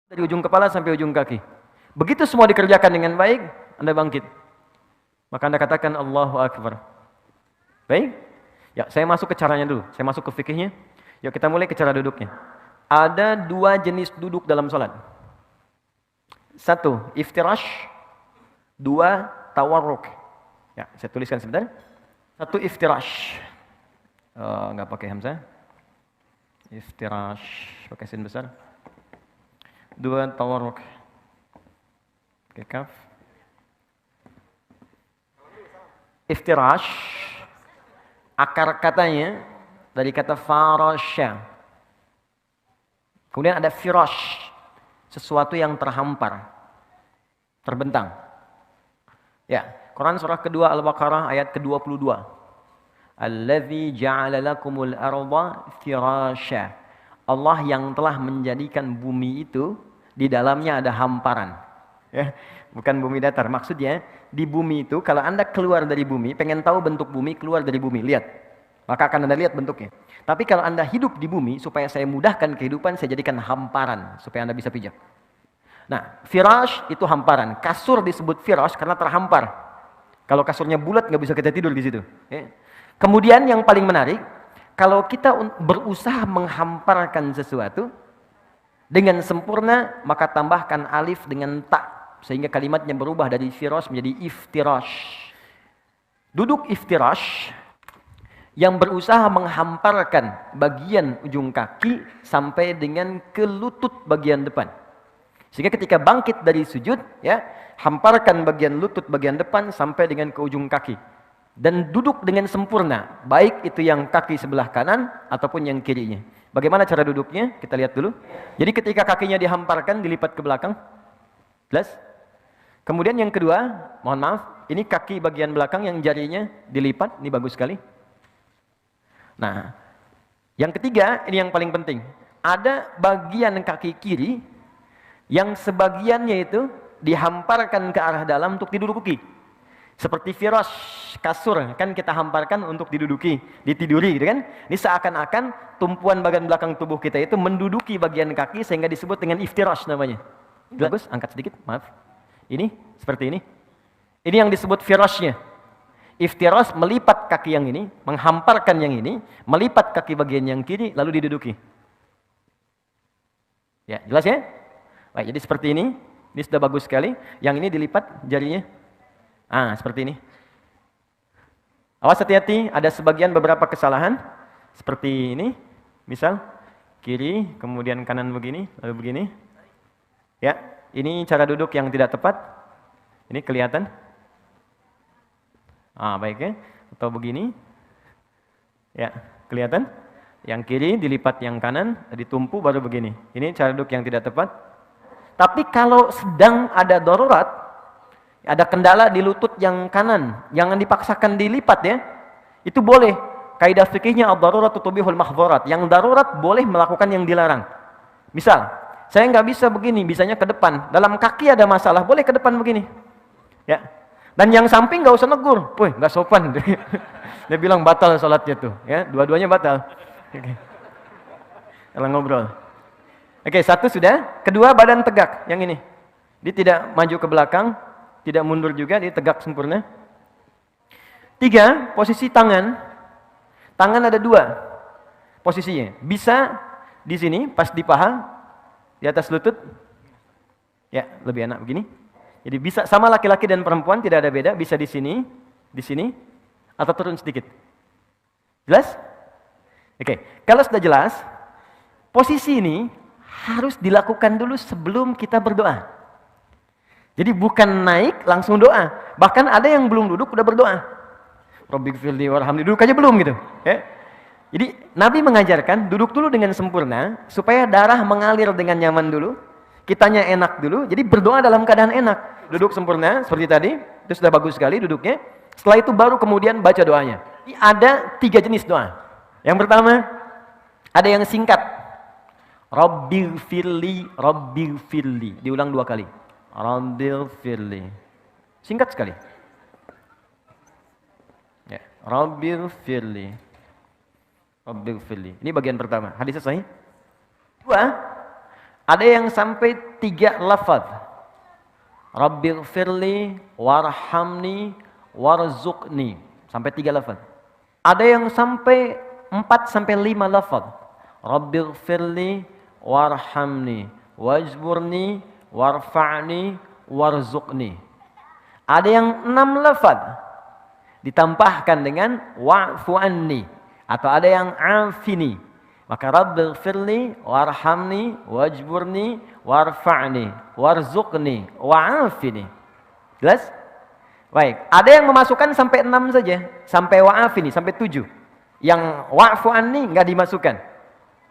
dari ujung kepala sampai ujung kaki. Begitu semua dikerjakan dengan baik, Anda bangkit. Maka Anda katakan Allahu Akbar. Baik? Ya, saya masuk ke caranya dulu. Saya masuk ke fikihnya. Yuk kita mulai ke cara duduknya. Ada dua jenis duduk dalam salat. Satu, iftirash. Dua, tawarruk. Ya, saya tuliskan sebentar. Satu, iftirash. Enggak pakai hamzah. Iftirash. Pakai sin besar. Dua, tawarruk. Pakai kaf. Iftirash. Akar katanya dari kata farasya. Kemudian ada firash. Sesuatu yang terhampar. Terbentang. Ya, Quran surah kedua Al-Baqarah ayat ke-22. Allazi ja'ala lakumul arda firasya. Allah yang telah menjadikan bumi itu di dalamnya ada hamparan. Ya, bukan bumi datar. Maksudnya di bumi itu kalau Anda keluar dari bumi, pengen tahu bentuk bumi, keluar dari bumi, lihat. Maka akan Anda lihat bentuknya. Tapi kalau Anda hidup di bumi, supaya saya mudahkan kehidupan, saya jadikan hamparan supaya Anda bisa pijak. Nah, firash itu hamparan. Kasur disebut firash karena terhampar. Kalau kasurnya bulat nggak bisa kita tidur di situ. Ya. Kemudian yang paling menarik, kalau kita berusaha menghamparkan sesuatu dengan sempurna, maka tambahkan alif dengan ta, sehingga kalimatnya berubah dari firash menjadi iftirash. Duduk iftirash yang berusaha menghamparkan bagian ujung kaki sampai dengan ke lutut bagian depan. Sehingga ketika bangkit dari sujud, ya, hamparkan bagian lutut bagian depan sampai dengan ke ujung kaki. Dan duduk dengan sempurna, baik itu yang kaki sebelah kanan ataupun yang kirinya. Bagaimana cara duduknya? Kita lihat dulu. Jadi ketika kakinya dihamparkan, dilipat ke belakang. Jelas? Kemudian yang kedua, mohon maaf, ini kaki bagian belakang yang jarinya dilipat, ini bagus sekali. Nah, yang ketiga, ini yang paling penting. Ada bagian kaki kiri yang sebagiannya itu dihamparkan ke arah dalam untuk diduduki. Seperti firash, kasur, kan kita hamparkan untuk diduduki, ditiduri gitu kan. Ini seakan-akan tumpuan bagian belakang tubuh kita itu menduduki bagian kaki sehingga disebut dengan iftirash namanya. Bagus, angkat sedikit, maaf. Ini, seperti ini. Ini yang disebut firashnya. Iftirash melipat kaki yang ini, menghamparkan yang ini, melipat kaki bagian yang kiri, lalu diduduki. Ya, jelas ya? Baik, jadi seperti ini. Ini sudah bagus sekali. Yang ini dilipat jarinya. Seperti ini. Awas hati-hati, ada sebagian beberapa kesalahan. Seperti ini. Misal, kiri, kemudian kanan begini, lalu begini. Ya, ini cara duduk yang tidak tepat. Ini kelihatan. Baik ya. Atau begini. Ya, kelihatan. Yang kiri dilipat yang kanan, ditumpu baru begini. Ini cara duduk yang tidak tepat. Tapi kalau sedang ada darurat, ada kendala di lutut yang kanan, jangan dipaksakan dilipat ya. Itu boleh. Kaidah fikihnya ad-darurat tubihul mahdzurat. Yang darurat boleh melakukan yang dilarang. Misal, saya nggak bisa begini, bisanya ke depan. Dalam kaki ada masalah, boleh ke depan begini. Ya. Dan yang samping nggak usah negur. Woi, nggak sopan. Dia bilang batal salatnya tuh, ya. Dua-duanya batal. Oke. Kalau ngobrol. Oke, satu sudah. Kedua, badan tegak. Yang ini. Dia tidak maju ke belakang, tidak mundur juga, dia tegak sempurna. Tiga, posisi tangan. Tangan ada dua posisinya. Bisa di sini, pas di paha, di atas lutut. Ya, lebih enak begini. Jadi bisa sama laki-laki dan perempuan, tidak ada beda. Bisa di sini, atau turun sedikit. Jelas? Oke, kalau sudah jelas, posisi ini harus dilakukan dulu sebelum kita berdoa. Jadi bukan naik langsung doa. Bahkan ada yang belum duduk udah berdoa. Rabbighfirli warhamni, duduk aja belum gitu. Ya. Jadi Nabi mengajarkan duduk dulu dengan sempurna supaya darah mengalir dengan nyaman dulu. Kitanya enak dulu. Jadi berdoa dalam keadaan enak. Duduk sempurna seperti tadi. Itu sudah bagus sekali duduknya. Setelah itu baru kemudian baca doanya. Jadi ada 3 jenis doa. Yang pertama, ada yang singkat. Rabbighfirli, Rabbighfirli. Diulang 2 kali. Rabbighfirli. Singkat sekali. Ya, Rabbighfirli. Rabbighfirli. Ini bagian pertama. Hadisnya sahih. 2, Ada yang sampai 3 lafaz. Rabbighfirli warhamni warzuqni. Sampai 3 lafaz. Ada yang sampai 4 sampai 5 lafaz. Rabbighfirli warhamni wajburni warfa'ni warzuqni. Ada yang 6 lafaz ditambahkan dengan wa'fu anni, atau ada yang afini. Maka rabbighfirli warhamni wajburni warfa'ni warzuqni wa'afini. Jelas? Baik, ada yang memasukkan sampai 6 saja, sampai wa'afini, sampai 7. Yang wa'fu anni enggak dimasukkan.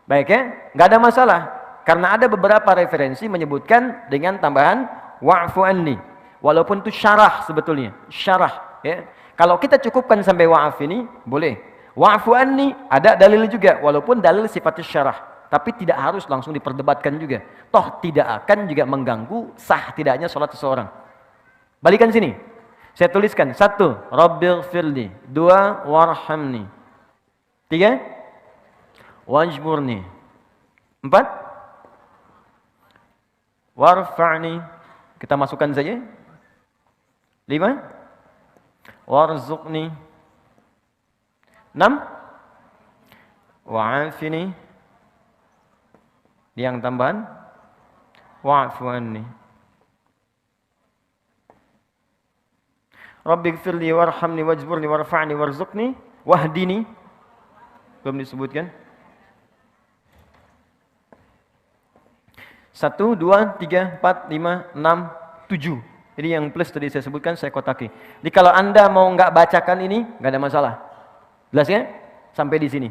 Baik ya? Enggak ada masalah. Karena ada beberapa referensi menyebutkan dengan tambahan wa'fu anni. Walaupun itu syarah sebetulnya, syarah ya. Kalau kita cukupkan sampai wa'afini boleh. Wa'fu anni ada dalil juga, walaupun dalil sifatnya syarah, tapi tidak harus langsung diperdebatkan juga. Toh tidak akan juga mengganggu sah tidaknya sholat seseorang. Balikan sini. Saya tuliskan. 1. Rabbighfirli. 2. Warhamni. 3. Wajburni. 4. Warfa'ni. Kita masukkan saja. 5. Warzuqni. 6. Wa'afini. Yang tambahan wa'fu anni. Rabbighfirli warhamni wajburni warfa'ni warzuqni wahdini. Belum disebutkan. 1, 2, 3, 4, 5, 6, 7. Jadi yang plus tadi saya sebutkan saya kotaki. Jadi kalau Anda mau nggak bacakan ini nggak ada masalah. Jelas ya? Sampai di sini.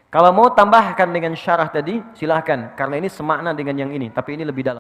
Kalau mau tambahkan dengan syarah tadi, silahkan. Karena ini semakna dengan yang ini. Tapi ini lebih dalam.